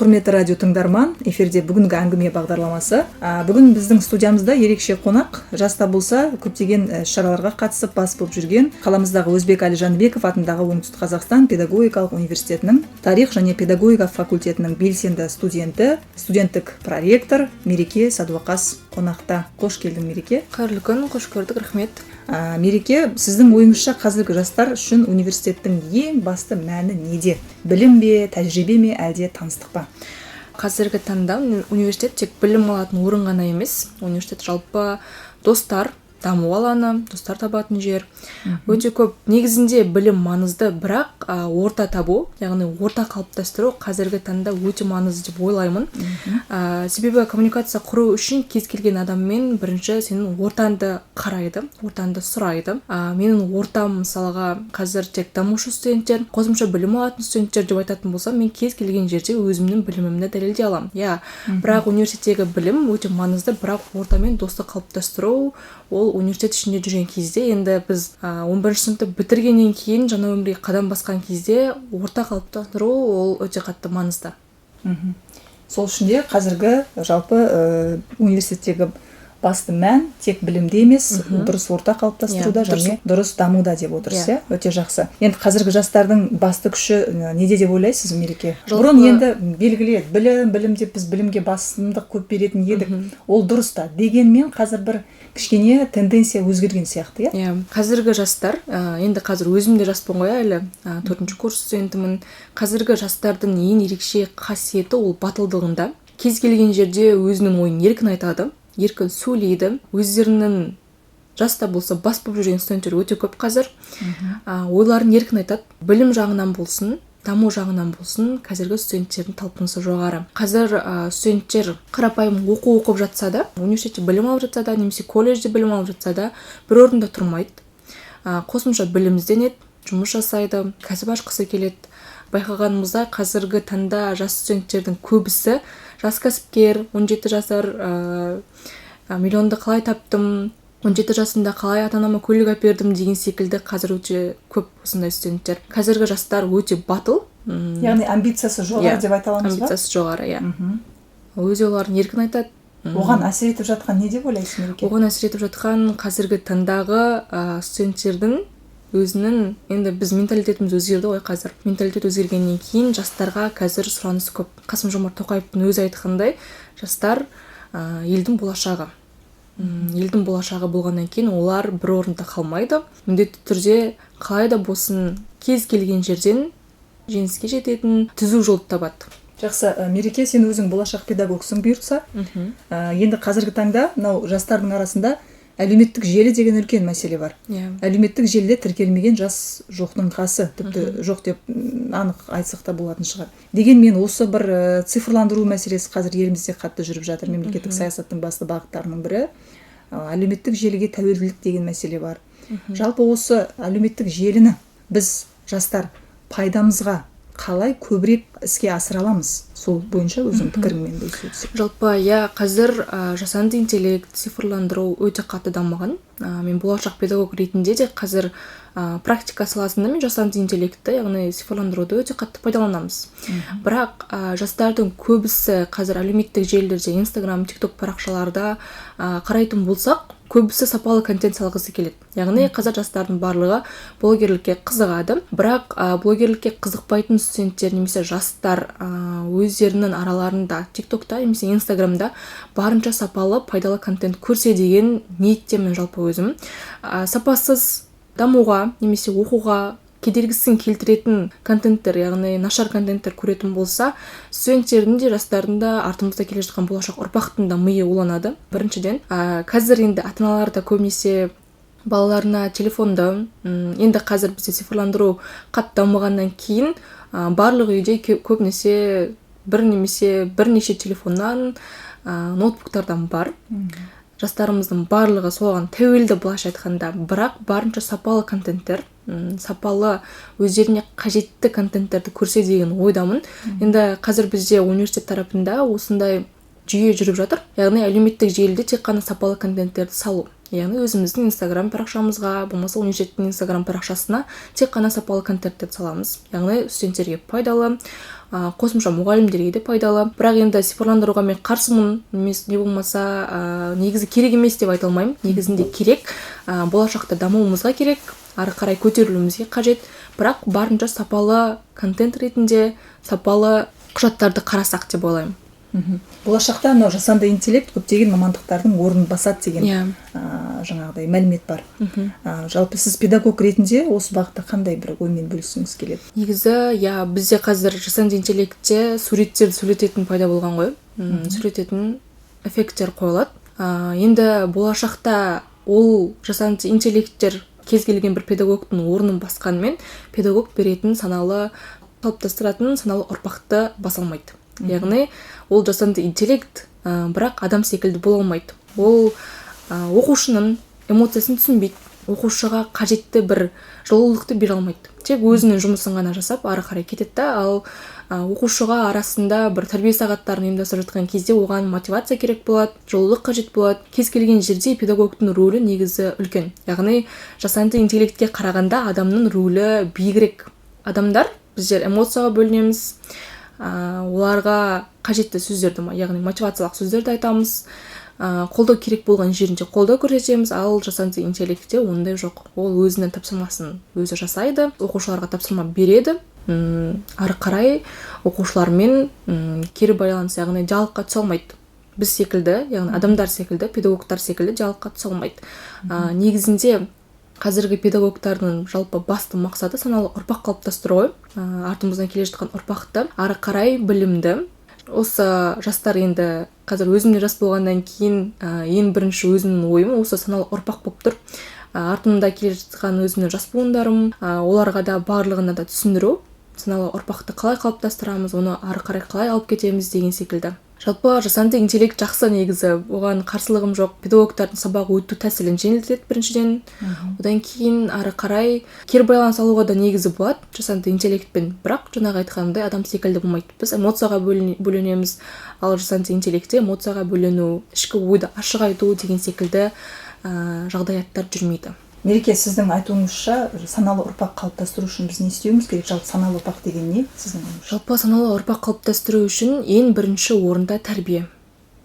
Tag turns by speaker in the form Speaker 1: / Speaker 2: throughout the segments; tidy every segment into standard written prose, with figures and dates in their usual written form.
Speaker 1: құрметті радио тыңдарман, эфирде бүгінгі әңгіме бағдарламасы. Бүгін біздің студиямызда ерекше қонақ, жаста болса көптеген шараларға қатысып бас болып жүрген қаламыздағы Өзбек Әлі Жанбеков атындағы Оңтүстік Қазақстан педагогикалық университетінің тарих және педагогика факультетінің белсенді студенті, студенттік проректор Мереке Садуақас қонақта. Қош келдің, Мереке.
Speaker 2: Қайырлы күн, қош көрдік, рахмет.
Speaker 1: Мереке, сіздің ойыңызша қазіргі жастар үшін университеттің ең басты мәні неде? Білім бе, тәжірибе ме, әлде таныстық па?
Speaker 2: Қазіргі таңда университет тек білім алатын орын ғана емес. Университет жалпы достар, даму алаңы, достар табатын жер. Өте көп. Негізінде білім маңызды, бірақ орта табу, яғни орта қалыптастыру қазіргі таңда өте маңызды деп ойлаймын. Себебі коммуникация құру үшін кез келген адаммен бірінші сенің ортаңды қарайды, ортаңды сұрайды. Менің ортам мысалға қазір тек дамушы студенттер, қосымша білім алатын студенттер деп айтатын болсам, мен кез келген жерде өзімнің білімімді дәлелдей аламын. Бірақ университеттегі білім өте маңызды, бірақ ортамен достық қалыптастыру ол университет ішінде жүрген кезде, енді біз 11 сыныпты бітіргеннен кейін жаңа өмірге қадам басқан кезде орта қалыптастыру ол өте қатты маңызды.
Speaker 1: Сол үшін де қазіргі жалпы университеттегі басты мән тек білімде емес, дұрыс орта қалыптастыруда және дұрыс дамуда деп отырсыз, өте жақсы. Енді қазіргі жастардың басты күші неде деп ойлайсыз, Мереке? Бұрын енді белгілі еді, білім деп біз білімге басымдық көп беретін едік. Ол дұрыс та. Дегенмен қазір бір кішкене тенденция өзгерген сияқты,
Speaker 2: Қазіргі жастар, енді қазір өзім де жаспын ғой әлі, 4-ші курс студентімін. Қазіргі жастардың ең ерекше қасиеті ол батылдығында. Кез келген жерде өзінің ойын еркін айтады, еркін сөйлейді. Өздерінің жаста болса бас болып жүрген студенттер өте көп қазір. Ойларын еркін айтады. Білім жағынан болсын, даму жағынан болсын, қазіргі студенттердің талпынысы жоғары. Қазір студенттер қарапайым оқып жатса да, университетте білім алып жатса да, немесе колледжде білім алып жатса да, бір орында тұрмайды. Қосымша білім ізденеді, жұмыс жасайды, кәсіп ашқысы келеді. Байқағанымызда қазіргі таңда жас студенттердің көбісі жас кәсіпкер, 17 жасар, миллионды қалай таптым, 17 жасында қалай ата-анама көлік әпердім деген секілді қазір өте көп осындай студенттер. Қазіргі жастар өте батыл.
Speaker 1: Яғни амбициясы жоғары деп айта аламыз ба?
Speaker 2: Амбициясы жоғары, Өз ойларын еркін айтады.
Speaker 1: Оған әсер етіп жатқан не деп ойлайсыз, Мереке?
Speaker 2: Оған әсер етіп жатқан қазіргі таңдағы студенттердің өзінің, енді біз менталитетіміз өзгерді ғой қазір. Менталитет өзгергеннен кейін жастарға қазір сұраныс көп. Қасым-Жомарт Тоқаевтың өзі айтқандай, жастар елдің болашағы. Елдің болашағы болғаннан кейін олар бір орында қалмайды. Міндетті түрде қалай да болсын кез келген жерден жеңіске жететін түзу жолды табады.
Speaker 1: Жақсы, Мереке, сен өзің болашақ педагогсың бұйыртса. Енді қазіргі таңда мынау жастардың арасында әлеуметтік желі деген үлкен мәселе бар. Әлеуметтік желіде тіркелмеген жас жоқтың қасы, тіпті жоқ деп анық айтсақ та болатын шығар. Дегенмен осы бір цифрландыру мәселесі қазір елімізде қатты жүріп жатыр. Мемлекеттік саясаттың басты бағыттарының бірі әлеуметтік желіге тәуелділік деген мәселе бар. Жалпы осы әлеуметтік желіні біз жастар пайдамызға қалай көбірек іске асыра аламыз? Сол бойынша өзің пікіріңмен бөлісесіз.
Speaker 2: Жалпы, қазір жасанды интеллект, цифрландыру өте қатты дамыған. Мен болашақ педагог ретінде де қазір практика саласында мен жасанды интеллектті, яғни цифрландыруды өте қатты пайдаланамыз. Бірақ жастардың көбісі қазір әлеуметтік желілерде, Instagram, TikTok парақшаларда қарайтын болсақ, көбісі сапалы контент салғысы келеді. Яғни қазір жастардың барлығы блогерлікке қызығады, бірақ блогерлікке қызықпайтын студенттер немесе жастар өздерінің араларында TikTokта немесе Instagramда барынша сапалы, пайдалы контент көрсе деген ниеттемін жалпы өзім. Сапасыз дамуға немесе оқуға кедергісін келтіретін контенттер, яғни нашар контенттер көретін болса, студенттердің де жастардың да артымызда келе жатқан болашақ ұрпақтың да миы уланады. Біріншіден, қазір енді ата-аналар да көбінесе балаларына телефонды, енді қазір бізде цифрландыру қатты дамығаннан кейін барлық үйде көбінесе бірнеше телефоннан, ноутбуктардан бар. Жастарымыздың барлығы соған тәуелді былайша айтқанда, бірақ барынша сапалы контенттер, сапалы өздеріне қажетті контенттерді көрсе деген ойдамын. Енді қазір бізде университет тарапында осындай жүйе жүріп жатыр. Яғни әлеуметтік желіде тек қана сапалы контенттерді салу. Яғни өзіміздің Instagram парақшамызға, болмаса университеттің Instagram парақшасына тек қана сапалы контенттерді саламыз. Яғни студенттерге пайдалы, қосымша мұғалімдерге де пайдалы. Бірақ енді цифрландыруға мен қарсымын, не болмаса негізі керек емес деп айта алмаймын. Негізінде керек, болашақта дамуымызға керек, ары қарай көтерілуімізге қажет. Бірақ барынша сапалы контент ретінде сапалы құжаттарды қарасақ деп ойлаймын.
Speaker 1: Болашақта мынау жасанды интеллект көптеген мамандықтардың орнын басады деген жаңағыдай мәлімет бар. Жалпы сіз педагог ретінде осы бағытта қандай бір оймен бөліскіңіз келеді?
Speaker 2: Негізі, бізде қазір жасанды интеллектте суреттерді сөйлететін пайда болған ғой. Сөйлететін эффекттер қойылады. Енді болашақта ол жасанды интеллекттер кез келген бір педагогтың орнын басқанымен педагог беретін қалыптастыратын саналы ұрпақты баса алмайды. Яғни ол жасанды интеллект, бірақ адам секілді бола алмайды. Ол оқушының эмоциясын түсінбейді, оқушыға қажетті бір жылулықты бере алмайды. Тек өзінің жұмысын ғана жасап ары қарай кетеді. Ал оқушыға арасында бір тәрбие сағаттарын ұйымдастырып жатқан кезде оған мотивация керек болады, жылулық қажет болады. Кез келген жерде педагогтың рөлі негізі үлкен. Яғни жасанды интеллектке қарағанда адамның рөлі биігірек. Адамдар, біздер эмоцияға бөлінеміз, оларға қажетті сөздерді, яғни мотивациялық сөздерді айтамыз, қолдау керек болған жерінде қолдау көрсетеміз. Ал жасанды интеллектте ондай жоқ. Ол өзінің тапсырмасын өзі жасайды, оқушыларға тапсырма береді, ары қарай оқушылармен кері байланыс, яғни диалогқа түсе алмайды. Біз секілді, яғни адамдар секілді, педагогтар секілді диалогқа түсе алмайды. Негізінде қазіргі педагогтардың жалпы басты мақсаты саналы ұрпақ қалыптастыру ғой. Артымыздан келе жатқан ұрпақты ары қарай білімді. Осы жастар енді қазір өзім де жас болғаннан кейін ең бірінші өзімнің ойым осы саналы ұрпақ болып тұр. Артымда келе жатқан өзімнің жас буындарым, оларға да барлығына да түсіндіру, саналы ұрпақты қалай қалыптастырамыз, оны ары қарай қалай алып кетеміз деген секілді. Жалпы жасанды интеллект жақсы, негізі оған қарсылығым жоқ. Педагогтардың сабақ өту тәсілін жеңілдетеді біріншіден. Одан кейін ары қарай кері байланыс алуға да негізі болады жасанды интеллектпен. Бірақ жаңағы айтқанымдай адам секілді болмайды. Біз эмоцияға бөленеміз, ал жасанды интеллектте эмоцияға бөлену, ішкі ойды ашық айту деген секілді жағдаяттар жүрмейді.
Speaker 1: Мереке, сіздің айтуыңызша саналы ұрпақ қалыптастыру үшін біз не істеуіміз керек? Жалпы саналы ұрпақ деген не сіздің ойыңызша?
Speaker 2: Жалпы саналы ұрпақ қалыптастыру үшін ең бірінші орында тәрбие.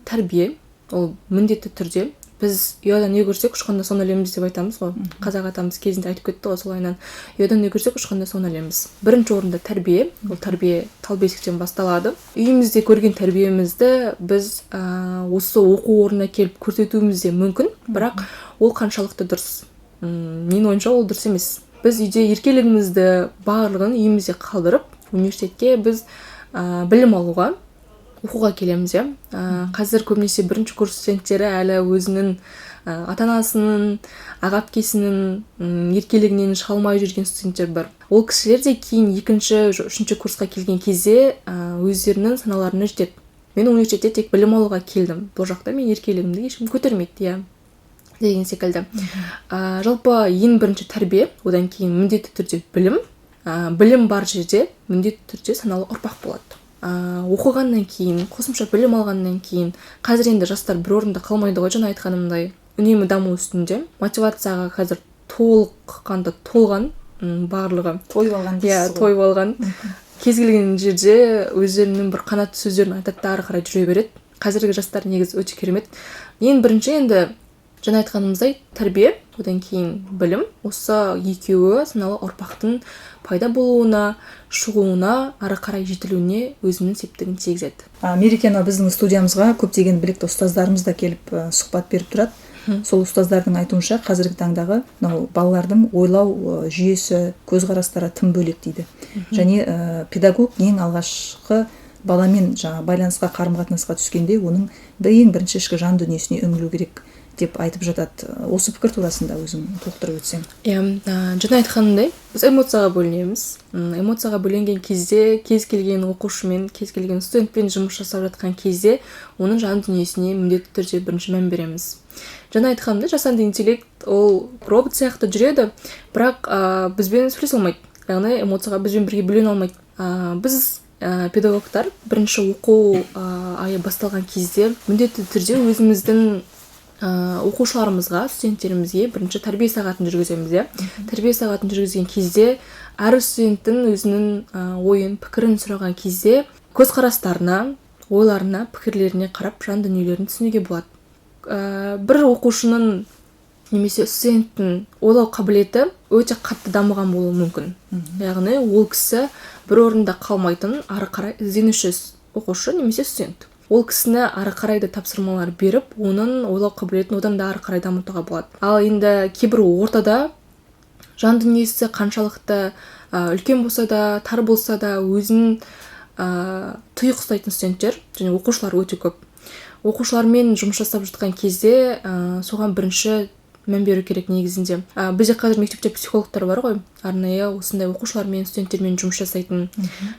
Speaker 2: Тәрбие ол міндетті түрде. Біз ұядан не көрсек ұшқанда соны ілеміз деп айтамыз ғой. Қазақ атамыз кезінде айтып кетті ғой солайынан. Ұядан не көрсек ұшқанда соны ілеміз. Бірінші орында тәрбие. Ол тәрбие тал бесіктен басталады. Үйімізде көрген тәрбиемізді біз осы оқу орнына келіп көрсетуіміз де мүмкін, бірақ ол қаншалықты дұрыс? Менің ойымша ол дұрыс емес. Біз үйде еркелігімізді барлығын үйімізде қалдырып, университетке біз білім алуға, оқуға келеміз. Қазір көбінесе бірінші курс студенттері әлі өзінің ата-анасының, аға-әпкесінің еркелігінен шыға алмай жүрген студенттер бар. Ол кісілер де кейін екінші, үшінші курсқа келген кезде өздерінің саналарына жетеді. Мен университетте тек білім алуға келдім. Бұл жақта мен еркелігімді ешкім көтермейді, деген секілді. Жалпы ең бірінші тәрбие, одан кейін міндетті түрде білім. Білім бар жерде міндетті түрде саналы ұрпақ болады. Оқығаннан кейін, қосымша білім алғаннан кейін, қазір енді жастар бір орында қалмайды ғой, жаңа айтқанымдай, үнемі даму үстінде. Мотивацияға қазір толған барлығы.
Speaker 1: Тойып алған дейсіз ғой.
Speaker 2: Тойып алған. Кез келген жерде өздерінің бір қанатты сөздерін айтады да ары қарай жүре береді. Қазіргі жастар негізі өте керемет. Ең бірінші енді жаңа айтқанымыздай тәрбие, одан кейін білім. Осы екеуі саналы ұрпақтың пайда болуына, шығуына, ары қарай жетілуіне өзінің септігін тигізеді.
Speaker 1: Мерекені біздің студиямызға көптеген білікті ұстаздарымыз да келіп сұхбат беріп тұрады. Сол ұстаздардың айтуынша қазіргі таңдағы балалардың ойлау жүйесі, көзқарастары тым бөлек дейді. Және педагог ең алғашқы баламен байланысқа, қарым-қатынасқа түскенде оның ең бірінші ішкі жан дүниесіне үңілу керек деп айтып жатады. Осы пікір турасында өзің толықтырып өтсең.
Speaker 2: Жаңа айтқанымдай, біз эмоцияға бөлінеміз. Эмоцияға бөленген кезде кез келген оқушымен, кез келген студентпен жұмыс жасап жатқан кезде оның жан дүниесіне міндетті түрде бірінші мән береміз. Жаңа айтқанымдай, жасанды интеллект ол робот сияқты жүреді, бірақ бізбен сөйлесе алмайды. Яғни эмоцияға бізбен бірге бөлене алмайды. Біз педагогтар бірінші оқу айы басталған кезде міндетті түрде өзіміздің оқушыларымызға, студенттерімізге бірінші тәрбие сағатын жүргіземіз. Тәрбие сағатын жүргізген кезде әр студенттің өзінің ойын, пікірін сұраған кезде көзқарастарына, ойларына, пікірлеріне қарап жан дүниелерін түсінуге болады. Бір оқушының немесе студенттің ойлау қабілеті өте қатты дамыған болуы мүмкін. Яғни ол кісі бір орында қалмайтын, ары қарай ізденуші оқушы немесе студент. Ол кісіні ары қарай да тапсырмалар беріп, оның ойлау қабілетін одан да ары қарай дамытуға болады. Ал енді кейбір ортада жан дүниесі қаншалықты үлкен болса да, тар болса да, өзін тұйық ұстайтын студенттер және оқушылар өте көп. Оқушылармен жұмыс жасап жатқан кезде соған бірінші мән беру керек негізінде. Бізде қазір мектепте психологтар бар ғой, арнайы осындай оқушылармен, студенттермен жұмыс жасайтын.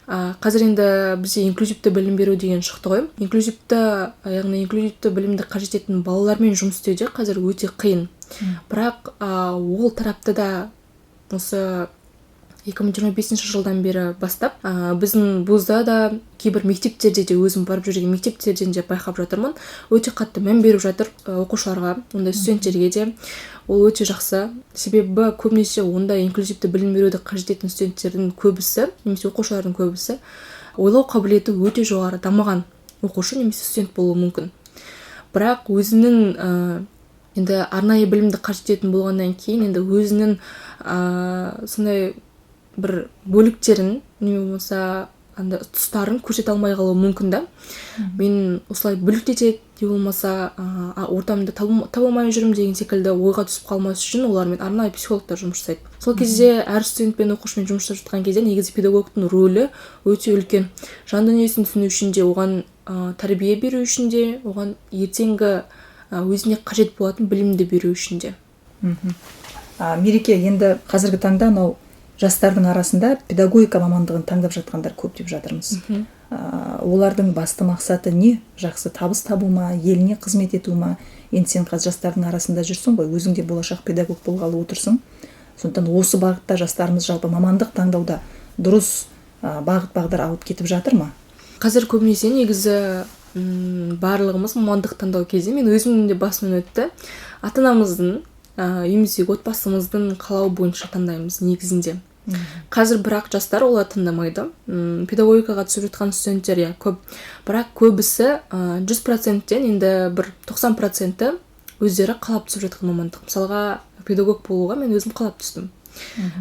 Speaker 2: Қазір енді бізде инклюзивті білім беру деген шықты ғой. Яғни инклюзивті білімді қажет ететін балалармен жұмыс істеуде қазір өте қиын. Бірақ ол тарапты да осы 2025 жылдан бері бастап, біздің вузда да кейбір мектептерде де өзім барып жүрген мектептерден де байқап жатырмын. Өте қатты мән беріп жатыр оқушыларға, ондай студенттерге де. Ол өте жақсы. Себебі көбінесе ондай инклюзивті білім беруді қажет ететін студенттердің көбісі, немесе оқушылардың көбісі ойлау қабілеті өте жоғары дамыған оқушы немесе студент болуы мүмкін. Бірақ өзінің енді арнайы білімді қажет ететін болғаннан кейін енді өзінің сондай бір бөліктерін не болмаса тұстарын көрсете алмай қалуы мүмкін да. Мен осылай бүліктетеді, не болмаса ортамды таба алмай жүрмін деген секілді ойға түсіп қалмас үшін олармен арнайы психологтар жұмыс жасайды. Сол кезде әр студентпен, оқушымен жұмыс жасап жатқан кезде негізі педагогтың рөлі өте үлкен. Жан дүниесін түсіну үшін де, оған тәрбие беру үшін де, оған ертеңгі өзіне қажет болатын білімді беру үшін де.
Speaker 1: Мереке, енді қазіргі таңда жастардың арасында педагогика мамандығын таңдап жатқандар көп деп жатырмыз. Олардың басты мақсаты не? Жақсы табыс табу ма, еліне қызмет ету ма? Енді сен қазір жастардың арасында жүрсің ғой, өзің де болашақ педагог болғалы отырсың. Сондықтан осы бағытта жастарымыз жалпы мамандық таңдауда дұрыс бағыт-бағдар алып кетіп жатыр ма?
Speaker 2: Қазір көбінесе негізі барлығымыз мамандық таңдау кезде мен өзімнің де басымнан өтті. Ата-анамыздың, үйіміздегі отбасымыздың қалауы бойынша таңдаймыз негізінде. Қазір бірақ жастар олар таңдамайды. Педагогикаға түсіп жатқан студенттер көп. Бірақ көбісі 100%-тен енді бір 90%-і өздері қалап түсіп жатқан мамандық. Мысалға педагог болуға мен өзім қалап түстім.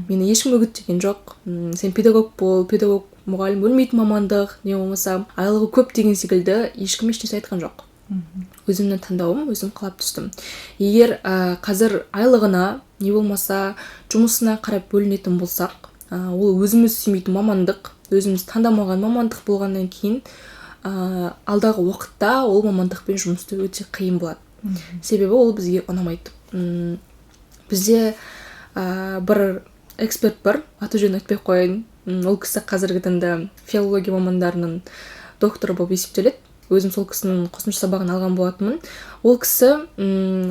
Speaker 2: Мені ешкім үгіттеген жоқ. Сен педагог бол, педагог мұғалім өлмейтін мамандық, не болмаса айлығы көп деген секілді ешкім ештеңе айтқан жоқ. Өзімнің таңдауым, өзім қалап түстім. Егер қазір айлығына, не болмаса жұмысына қарап бөлінетін болсақ, ол өзіміз сүймейтін мамандық, өзіміз таңдамаған мамандық болғаннан кейін алдағы уақытта ол мамандықпен жұмыс істеу өте қиын болады. Себебі ол бізге ұнамайды. Бізде бір эксперт бар, аты-жөнін айтпай қояйын. Ол кісі қазіргі таңда филология мамандарының докторы болып есептеледі. Өзім сол кісінің қосымша сабағын алған болатынмын. Ол кісі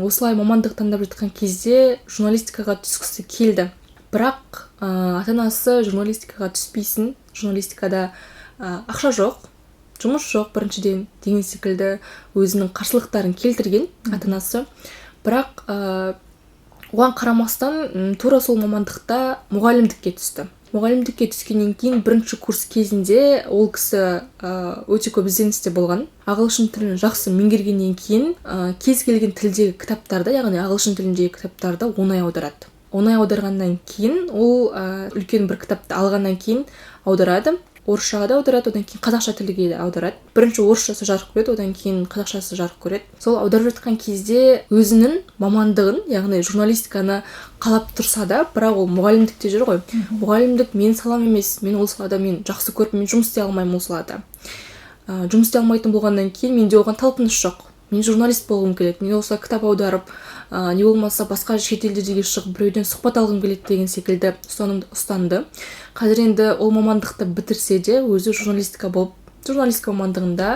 Speaker 2: осылай мамандық таңдап жатқан кезде журналистикаға түскісі келді. Бірақ ата-анасы журналистикаға түспейсің, журналистикада ақша жоқ, жұмыс жоқ біріншіден деген секілді өзінің қарсылықтарын келтірген ата-анасы. Бірақ оған қарамастан тура сол мамандықта мұғалімдікке түсті. Мұғалімдікке түскеннен кейін бірінші курс кезінде ол кісі өте көп ізденісте болған. Ағылшын тілін жақсы меңгергеннен кейін кез келген тілдегі кітаптарды, яғни ағылшын тіліндегі кітаптарды оңай аударады. Оңай аударғаннан кейін ол үлкен бір кітапты алғаннан кейін аударады. Орысшаға да аударады, одан кейін қазақша тілге де аударады. Бірінші орысшасы жарық көреді, одан кейін қазақшасы жарық көреді. Сол аударып жатқан кезде өзінің мамандығын, яғни журналистиканы қалап тұрса да, бірақ ол мұғалімдікте жүр ғой. Мұғалімдік мен салам емес, мен ол салада мен жақсы көріп, мен жұмыс істей алмаймын ол салада. Жұмыс істей алмайтын болғаннан кейін менде оған талпыныс жоқ. Мен журналист болғым келеді. Мен осы кітап аударып, не болмаса басқа шетелдерге шығып біреуден сұхбат алғым келеді деген секілді ұстанымды ұстанды. Қазір енді ол мамандықты бітірсе де өзі журналистика болып, журналистика мамандығында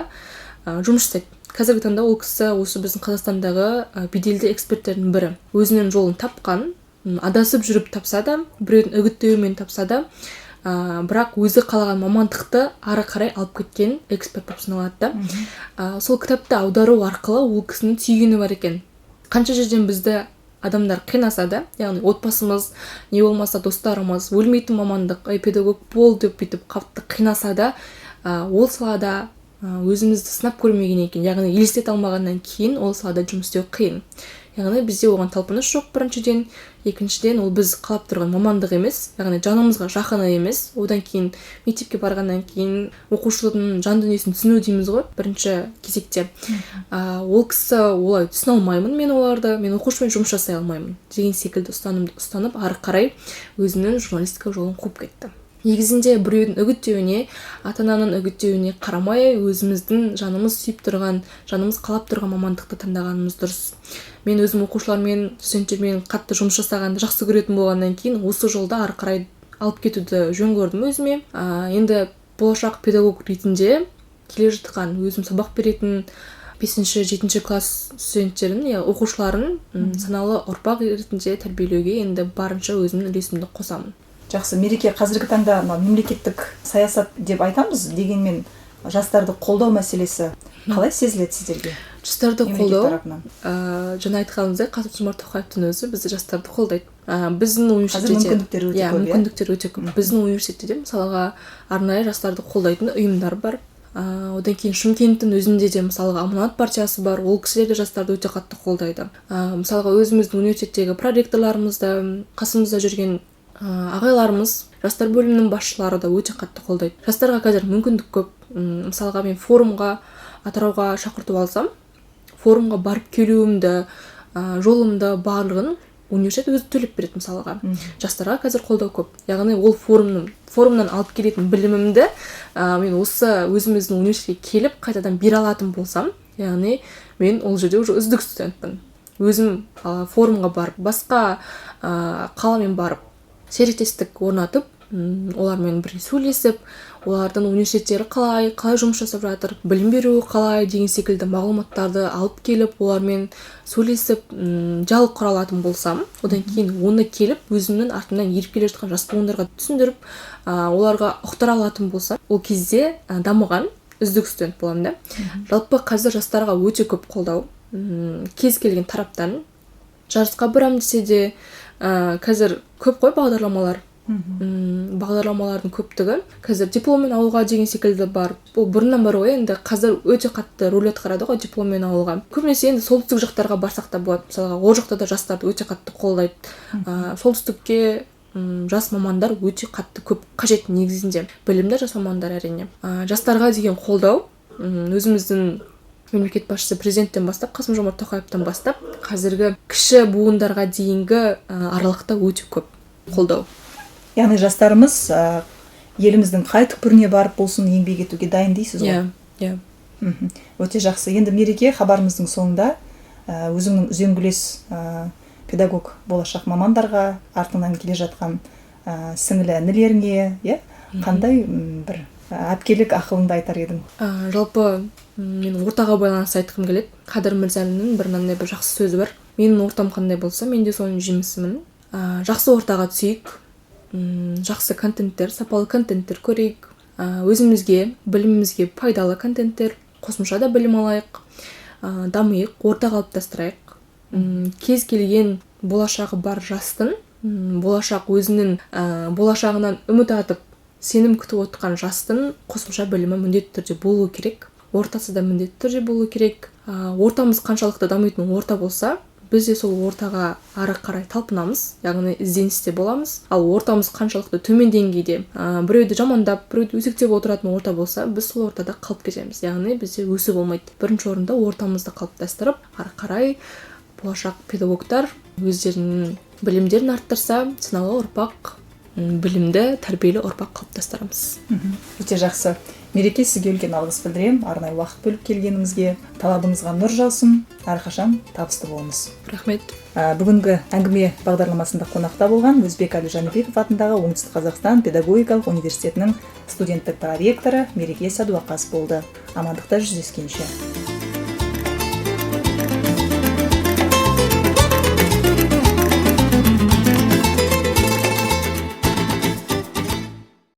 Speaker 2: жұмыс жасайды. Қазіргі таңда ол кісі осы біздің Қазақстандағы беделді эксперттердің бірі. Өзінің жолын тапқан, адасып жүріп тапса да, біреудің үгіттеуімен тапса да, бірақ өзі қалаған мамандықты ары қарай алып кеткен эксперт болып саналады да. Сол кітапты аудару арқылы ол кісінің түйгені бар екен. Қанша жерден бізді адамдар қинаса да, яғни отбасымыз, не болмаса достарымыз, өлмейтін мамандық, педагог бол деп бүйтіп қатты қинаса да, ол салада өзімізді сынап көрмеген екен, яғни елестете алмағаннан кейін ол салада жұмыс істеу қиын. Яғни бізде оған талпыныс жоқ біріншіден, екіншіден ол біз қалап тұрған мамандық емес, яғни жанымызға жақыны емес. Одан кейін мектепке барғаннан кейін оқушылардың жан дүниесін түсіну дейміз ғой, бірінші кезекте. Ол кісі олай түсіне алмаймын мен оларды, мен оқушымен жұмыс жасай алмаймын деген секілді ұстанымды ұстанып, ары қарай өзінің журналистика жолын қуып кетті. Негізінде біреудің үгіттеуіне, ата-ананың үгіттеуіне қарамай, өзіміздің жанымыз сүйіп тұрған, жанымыз қалап тұрған мамандықты таңдағанымыз дұрыс. Мен өзім оқушылармен, студенттермен қатты жұмыс жасағанды жақсы көретін болғаннан кейін, осы жолда ары қарай алып кетуді жөн көрдім өзіме. Енді болашақ педагог ретінде келе жатқан, өзім сабақ беретін 5-7 класс студенттерін, оқушыларын саналы ұрпақ ретінде тәрбиелеуге енді барынша өзімнің үлесімді қосамын.
Speaker 1: Жақсы, Мереке, қазіргі таңда мемлекеттік саясат деп айтамыз, дегенмен жастарды қолдау мәселесі қалай сезіледі сіздерге?
Speaker 2: Жастарды қолдау, жаңа айтқанымыздай, Қасым-Жомарт Тоқаевтың өзі бізді жастарды қолдайды. Біздің университетте мүмкіндіктер өте көп. Біздің университетте мысалға арнайы жастарды қолдайтын ұйымдар бар. Одан кейін Шымкенттің өзінде де мысалға Аманат партиясы бар, ол кісілер де жастарды өте қатты қолдайды. Мысалға өзіміздің университеттегі проректорларымызда, қасымызда жүрген ағайларымыз, жастар бөлімінің басшылары да өте қатты қолдайды. Жастарға қазір мүмкіндік көп. Мысалға мен форумға, Атырауға шақыртып алсам, форумға барып келуімді, жолымды барлығын университет өзі төлеп береді мысалға. Жастарға қазір қолдау көп. Яғни ол форумнан алып келетін білімімді мен осы өзіміздің университетке келіп қайтадан бере алатын болсам, яғни мен ол жерде уже үздік студентпін. Өзім форумға барып, басқа қаламен барып, серіктестік орнатып, олармен бірге сөйлесіп, олардың университеттері қалай жұмыс жасап жатыр, білім беруі қалай деген секілді мағлұматтарды алып келіп, олармен сөйлесіп, диалог құра алатын болсам, одан кейін оны келіп, өзімнің артымнан еріп келе жатқан жас буындарға түсіндіріп, оларға ұқтыра алатын болсам, ол кезде дамыған үздік студент боламын да. Жалпы қазір жастарға өте көп қолдау, кез келген тараптан. Жарысқа барам десе де, қазір көп қой бағдарламалар. Бағдарламалардың көптігі қазір дипломмен ауылға деген секілді бар. Бұл бұрыннан бар ғой, енді қазір өте қатты рөл атқарады ғой дипломмен ауылға. Көбінесе енді солтүстік жақтарға барсақ та болады. Мысалға, ол жақта да жастарды өте қатты қолдайды. Солтүстікке жас мамандар өте қатты көп қажет негізінде. Білімді жас мамандар әрине. Жастарға деген қолдау өзіміздің мемлекет басшысы президенттен бастап, Қасым-Жомарт Тоқаевтан бастап, қазіргі кіші буындарға дейінгі аралықта өте көп қолдау.
Speaker 1: Яғни жастарымыз еліміздің қай түкпіріне барып болсын еңбек етуге дайын дейсіз ғой?
Speaker 2: Иә.
Speaker 1: Өте жақсы. Енді Мереке, хабарымыздың соңында өзіңнің үзеңгілес педагог болашақ мамандарға, артыңнан келе жатқан сіңілі інілеріңе, қандай бір әпкелік ақылыңды айтар едің?
Speaker 2: Жалпы мен ортаға байланысты айтқым келеді. Қадыр Мырзалиннің бір мынандай бір жақсы сөзі бар. Менің ортам қандай болса, мен де соның жемісімін. Жақсы ортаға түсейік, жақсы контенттер, сапалы контенттер көрейік, өзімізге, білімімізге пайдалы контенттер, қосымша да білім алайық, дамиық, орта қалыптастырайық. Кез келген болашағы бар жастың, болашақ өзінің болашағынан үміт атып, сенім күтіп отқан жастың қосымша білімі міндетті түрде болу керек. Ортасы да міндетті түрде болу керек. Ортамыз қаншалықты дамитын орта болса, біз де сол ортаға ары қарай талпынамыз, яғни ізденісте боламыз. Ал ортамыз қаншалықты төмен деңгейде, біреуді жамандап, біреуді өсектеп отыратын орта болса, біз сол ортада қалып кетеміз. Яғни бізде өсу болмайды. Бірінші орында ортамызды қалыптастырып, ары қарай болашақ педагогтар өздерінің білімдерін арттырса, саналы ұрпақ, білімді, тәрбиелі ұрпақ қалыптастырамыз.
Speaker 1: Өте жақсы. Мереке, сізге үлкен алғыс білдіремін. Арнайы уақыт бөліп келгеніңізге, талабыңызға нұр жаусын, әрқашан табысты болыңыз.
Speaker 2: Рахмет.
Speaker 1: Бүгінгі әңгіме бағдарламасында қонақта болған Өзбекәлі Жәнібеков атындағы Оңтүстік Қазақстан педагогикалық университетінің студенттік проректоры Мереке Сәдуақас болды. Амандықта жүздескенше.